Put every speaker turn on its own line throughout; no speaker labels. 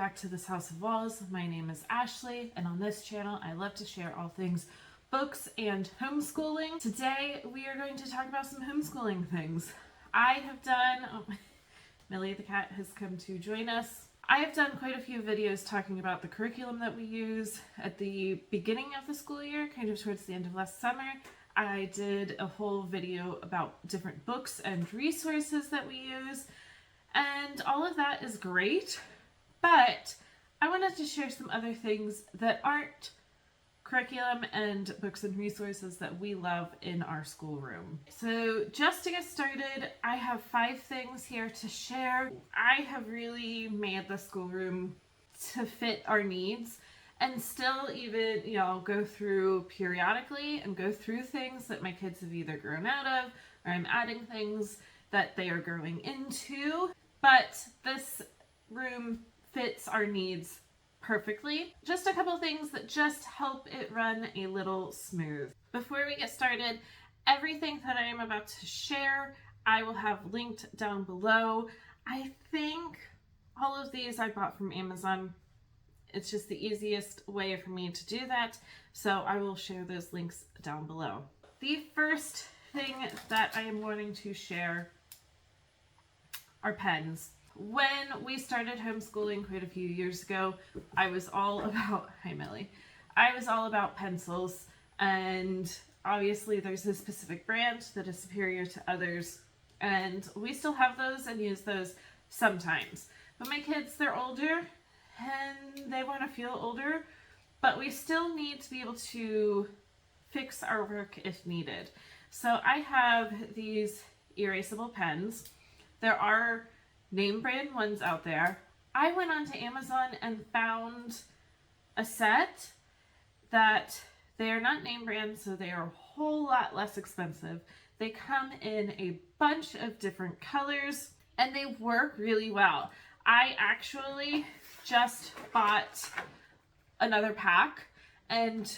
back to This House of Walls. My name is Ashley, and on this channel I love to share all things books and homeschooling. Today we are going to talk about some homeschooling things. I have done, Millie the cat has come to join us. I have done quite a few videos talking about the curriculum that we use at the beginning of the school year, kind of towards the end of last summer. I did a whole video about different books and resources that we use, and all of that is great, but I wanted to share some other things that aren't curriculum and books and resources that we love in our schoolroom. So just to get started, I have 5 things here to share. I have really made the schoolroom to fit our needs and still even, go through periodically and go through things that my kids have either grown out of or I'm adding things that they are growing into. But this room fits our needs perfectly. Just a couple things that just help it run a little smooth. Before we get started, everything that I am about to share, I will have linked down below. I think all of these I bought from Amazon. It's just the easiest way for me to do that, so I will share those links down below. The first thing that I am wanting to share are pens. When we started homeschooling quite a few years ago, I was all about, hi Millie, I was all about pencils, and obviously there's a specific brand that is superior to others, and we still have those and use those sometimes. But my kids, they're older and they want to feel older, but we still need to be able to fix our work if needed. So I have these erasable pens. There are name brand ones out there. I went onto Amazon and found a set that they are not name brand, so they are a whole lot less expensive. They come in a bunch of different colors and they work really well. I actually just bought another pack and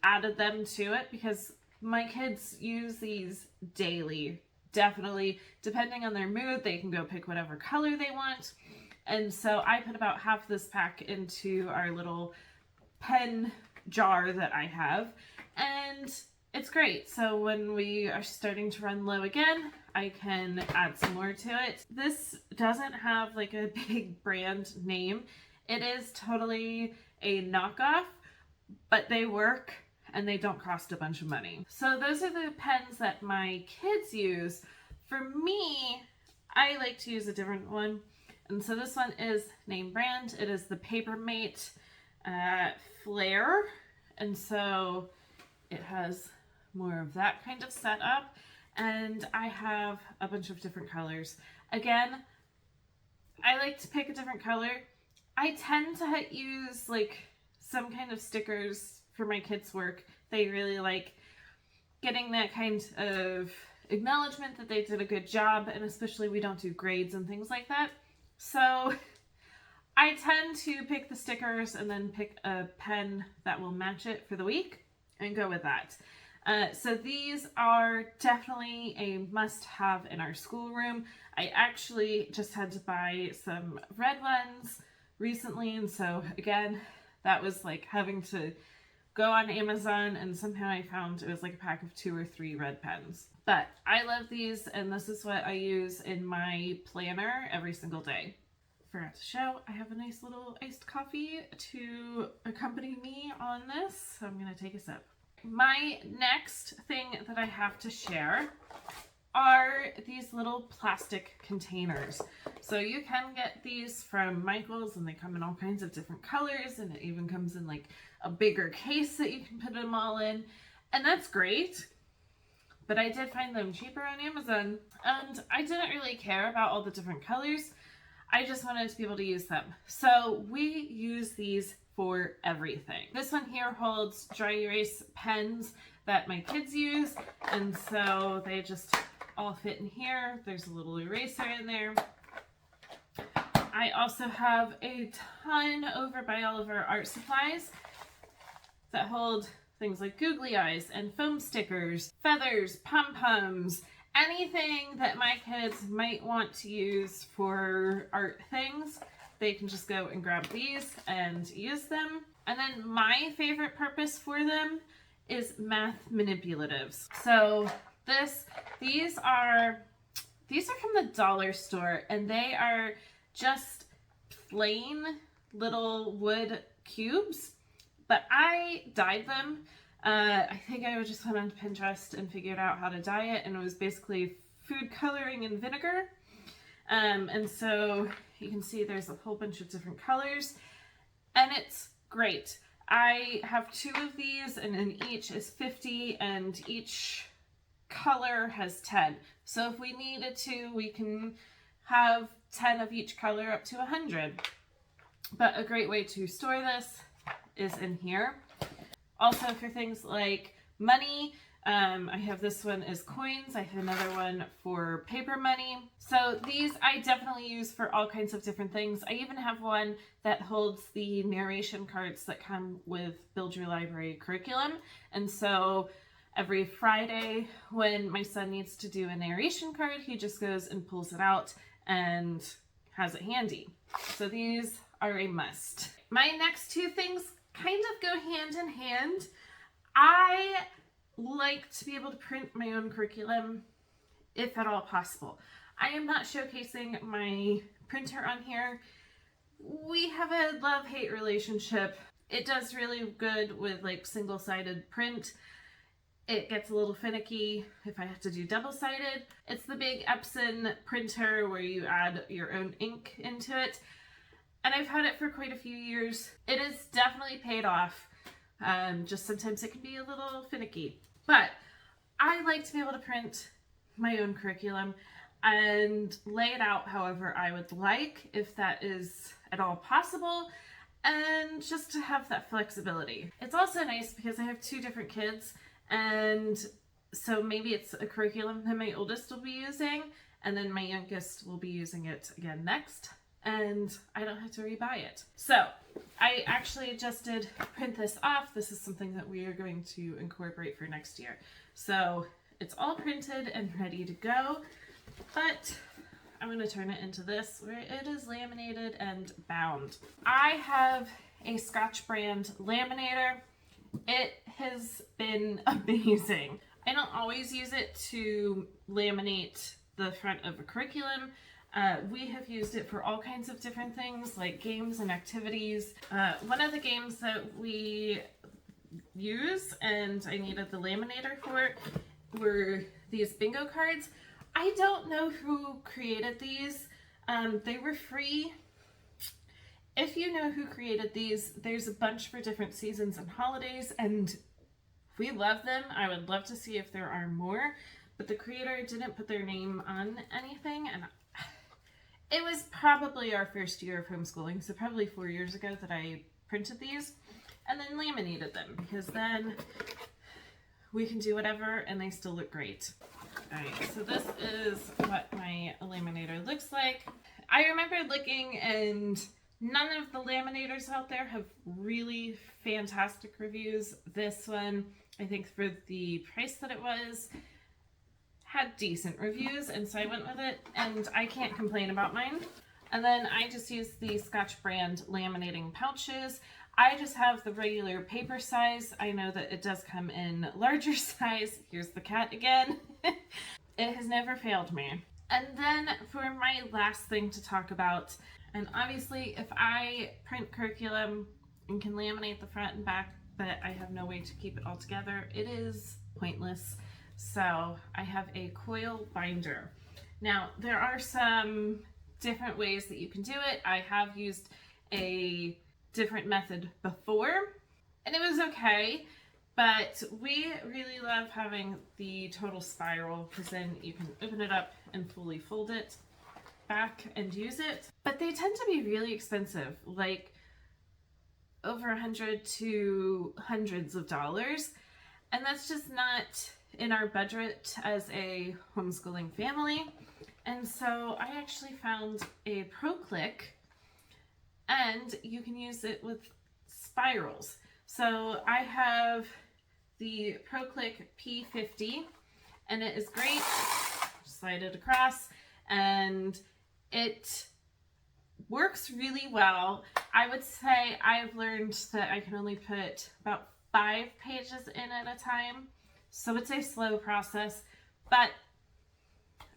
added them to it because my kids use these daily. Definitely, depending on their mood, they can go pick whatever color they want. And so I put about half this pack into our little pen jar that I have, and it's great. So when we are starting to run low again, I can add some more to it. This doesn't have like a big brand name. It is totally a knockoff, but they work and they don't cost a bunch of money. So those are the pens that my kids use. For me, I like to use a different one. And so this one is name brand. It is the Papermate Flare. And so it has more of that kind of setup. And I have a bunch of different colors. Again, I like to pick a different color. I tend to use like some kind of stickers for my kids' work. They really like getting that kind of acknowledgement that they did a good job, and especially we don't do grades and things like that. So I tend to pick the stickers and then pick a pen that will match it for the week and go with that. So these are definitely a must-have in our schoolroom. I actually just had to buy some red ones recently, and so again, that was like having to go on Amazon, and somehow I found it was like a pack of 2 or 3 red pens. But I love these, and this is what I use in my planner every single day. Forgot to show, I have a nice little iced coffee to accompany me on this, so I'm going to take a sip. My next thing that I have to share are these little plastic containers. So you can get these from Michael's, and they come in all kinds of different colors, and it even comes in like a bigger case that you can put them all in, and that's great. But I did find them cheaper on Amazon, and I didn't really care about all the different colors. I just wanted to be able to use them. So we use these for everything. This one here holds dry erase pens that my kids use, and so they just all fit in here. There's a little eraser in there. I also have a ton over by all of our art supplies that hold things like googly eyes and foam stickers, feathers, pom-poms, anything that my kids might want to use for art things. they can just go and grab these and use them. And then my favorite purpose for them is math manipulatives. So these are from the dollar store, and they are just plain little wood cubes, but I dyed them. I think I just went on Pinterest and figured out how to dye it, and it was basically food coloring and vinegar. And so you can see there's a whole bunch of different colors, and it's great. I have 2 of these, and in each is 50, and each color has 10. So if we needed to, we can have 10 of each color up to 100. But a great way to store this is in here. Also for things like money, I have this one as coins. I have another one for paper money. So these I definitely use for all kinds of different things. I even have one that holds the narration cards that come with Build Your Library curriculum. And so every Friday when my son needs to do a narration card, he just goes and pulls it out and has it handy. So these are a must. My next 2 things kind of go hand in hand. I like to be able to print my own curriculum if at all possible. I am not showcasing my printer on here. We have a love-hate relationship. It does really good with like single-sided print. It gets a little finicky if I have to do double-sided. It's the big Epson printer where you add your own ink into it. And I've had it for quite a few years. It has definitely paid off. Just sometimes it can be a little finicky. But I like to be able to print my own curriculum and lay it out however I would like, if that is at all possible, and just to have that flexibility. It's also nice because I have 2 different kids, and so maybe it's a curriculum that my oldest will be using, and then my youngest will be using it again next, and I don't have to rebuy it. So I actually just did print this off. This is something that we are going to incorporate for next year. So it's all printed and ready to go, but I'm going to turn it into this where it is laminated and bound. I have a Scotch brand laminator. It has been amazing. I don't always use it to laminate the front of a curriculum. We have used it for all kinds of different things like games and activities. One of the games that we use, and I needed the laminator for it, were these bingo cards. I don't know who created these. They were free. If you know who created these, there's a bunch for different seasons and holidays, and we love them. I would love to see if there are more, but the creator didn't put their name on anything, and it was probably our first year of homeschooling, so probably 4 years ago that I printed these and then laminated them, because then we can do whatever and they still look great. Alright, so this is what my laminator looks like. I remember looking, and none of the laminators out there have really fantastic reviews. This one, I think for the price that it was, had decent reviews, and so I went with it, and I can't complain about mine. And then I just used the Scotch brand laminating pouches. I just have the regular paper size. I know that it does come in larger size. Here's the cat again. It has never failed me. And then for my last thing to talk about, and obviously if I print curriculum and can laminate the front and back, but I have no way to keep it all together, it is pointless. So I have a coil binder. Now there are some different ways that you can do it. I have used a different method before and it was okay, but we really love having the total spiral, because then you can open it up and fully fold it back and use it. But they tend to be really expensive, like over $100 to hundreds of dollars, and that's just not in our budget as a homeschooling family. And so I actually found a Pro Click, and you can use it with spirals. So I have the Pro Click P50, and it is great. Slide it across, and it works really well. I would say I've learned that I can only put about 5 pages in at a time. So it's a slow process, but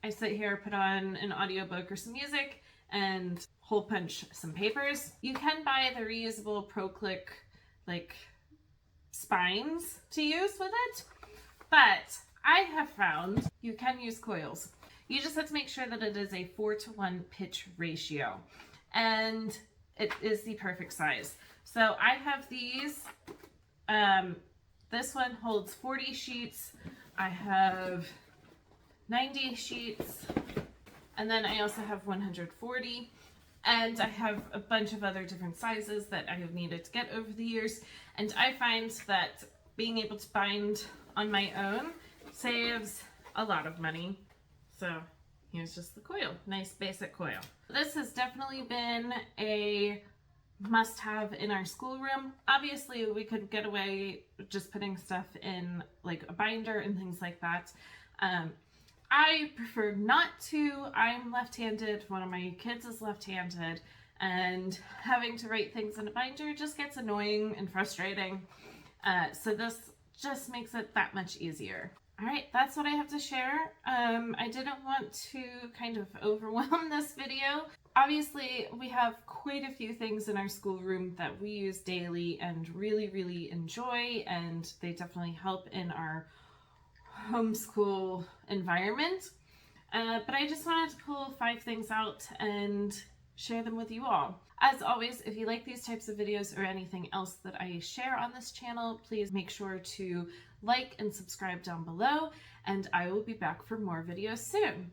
I sit here, put on an audiobook or some music, and hole punch some papers. You can buy the reusable Pro-Click like spines to use with it, but I have found you can use coils. You just have to make sure that it is a 4:1 pitch ratio, and it is the perfect size. So I have these. This one holds 40 sheets. I have 90 sheets, and then I also have 140. And I have a bunch of other different sizes that I have needed to get over the years. And I find that being able to bind on my own saves a lot of money. So here's just the coil, nice basic coil. This has definitely been a must-have in our schoolroom. Obviously we could get away just putting stuff in like a binder and things like that. I prefer not to. I'm left-handed, one of my kids is left-handed, and having to write things in a binder just gets annoying and frustrating. So this just makes it that much easier. Alright, that's what I have to share. I didn't want to kind of overwhelm this video. Obviously, we have quite a few things in our schoolroom that we use daily and really enjoy, and they definitely help in our homeschool environment. But I just wanted to pull 5 things out and share them with you all. As always, if you like these types of videos or anything else that I share on this channel, please make sure to like and subscribe down below, and I will be back for more videos soon.